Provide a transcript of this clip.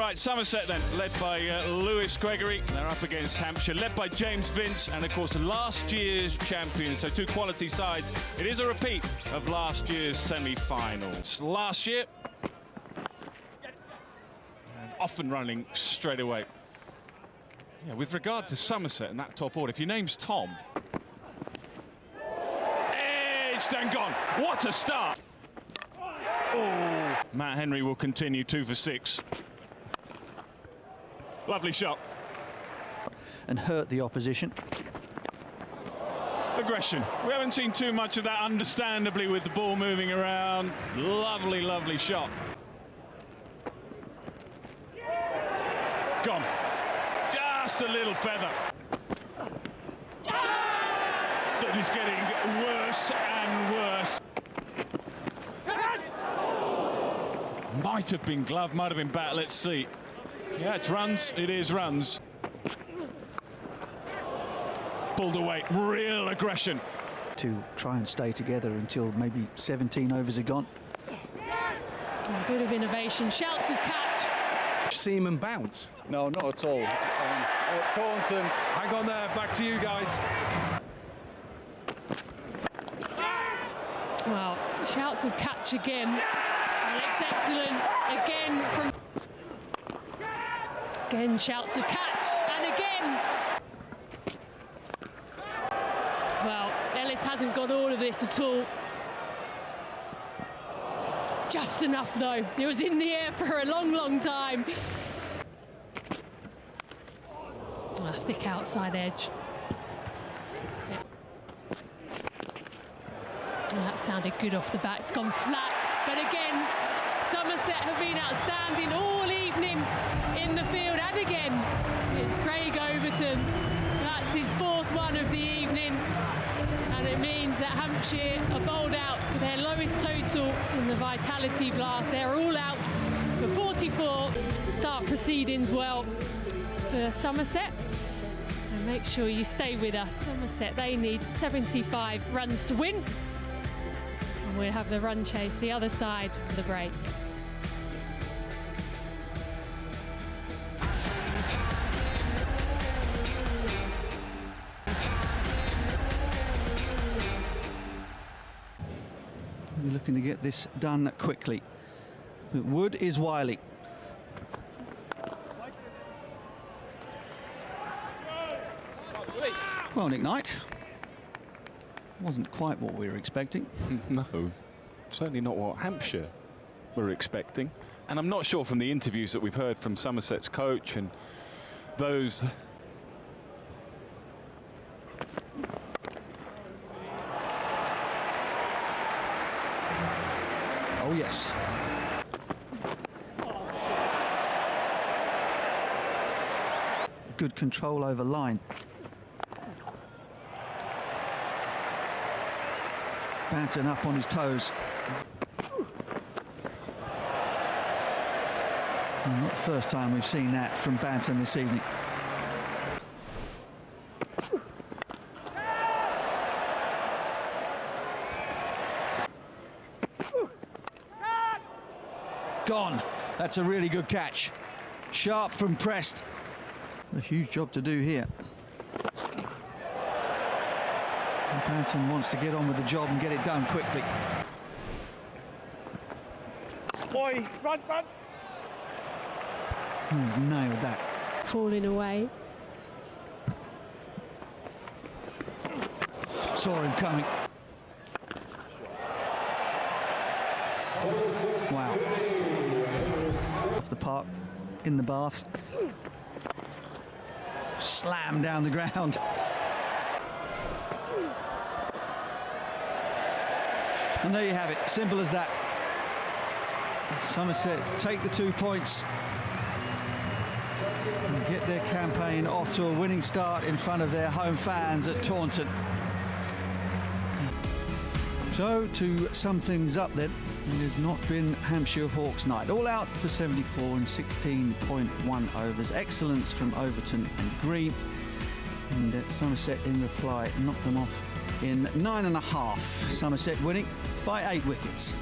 Right, Somerset then, led by Lewis Gregory. They're up against Hampshire, led by James Vince, and of course last year's champions. So two quality sides. It is a repeat of last year's semi-finals. Last year, and off and running straight away. Yeah, with regard to Somerset and that top order, if your name's Tom, edged and gone. What a start! Oh, Matt Henry will continue 2 for 6. Lovely shot. And hurt the opposition. Aggression. We haven't seen too much of that, understandably, with the ball moving around. Lovely, lovely shot. Gone. Just a little feather. That is getting worse and worse. Might have been glove, might have been bat, let's see. Yeah, it's runs, it is runs. Pulled away, real aggression. To try and stay together until maybe 17 overs are gone. A bit of innovation, shouts of catch. See him and bounce. No, not at all. Taunton. Hang on there, back to you guys. Well, shouts of catch again. Alex, excellent. Again, shouts of catch. And again. Well, Ellis hasn't got all of this at all. Just enough, though. It was in the air for a long, long time. A thick outside edge. Yeah. Oh, that sounded good off the bat. It's gone flat. But again, Somerset have been outstanding all evening in the field. And again, it's Craig Overton. That's his 4th one of the evening. And it means that Hampshire are bowled out for their lowest total in the Vitality Blast. They're all out for 44. Start proceedings well for Somerset. And make sure you stay with us. Somerset, they need 75 runs to win. And we'll have the run chase the other side for the break. We're looking to get this done quickly. But Wood is wily. Well, Nick Knight. Wasn't quite what we were expecting. No, certainly not what Hampshire were expecting. And I'm not sure from the interviews that we've heard from Somerset's coach and those... Oh, yes. Good control over line. Banton up on his toes. Not the first time we've seen that from Banton this evening. Gone. That's a really good catch. Sharp from Prest. A huge job to do here. Banton wants to get on with the job and get it done quickly. Boy, run, run. He's nailed that. Falling away. Saw him coming. Wow. Off the park, in the bath. Slam down the ground. And there you have it, simple as that. Somerset take the 2 points and get their campaign off to a winning start in front of their home fans at Taunton. So, to sum things up then, it has not been Hampshire Hawks night. All out for 74 and 16.1 overs. Excellence from Overton and Green. And Somerset in reply knocked them off in 9.5. Somerset winning by 8 wickets.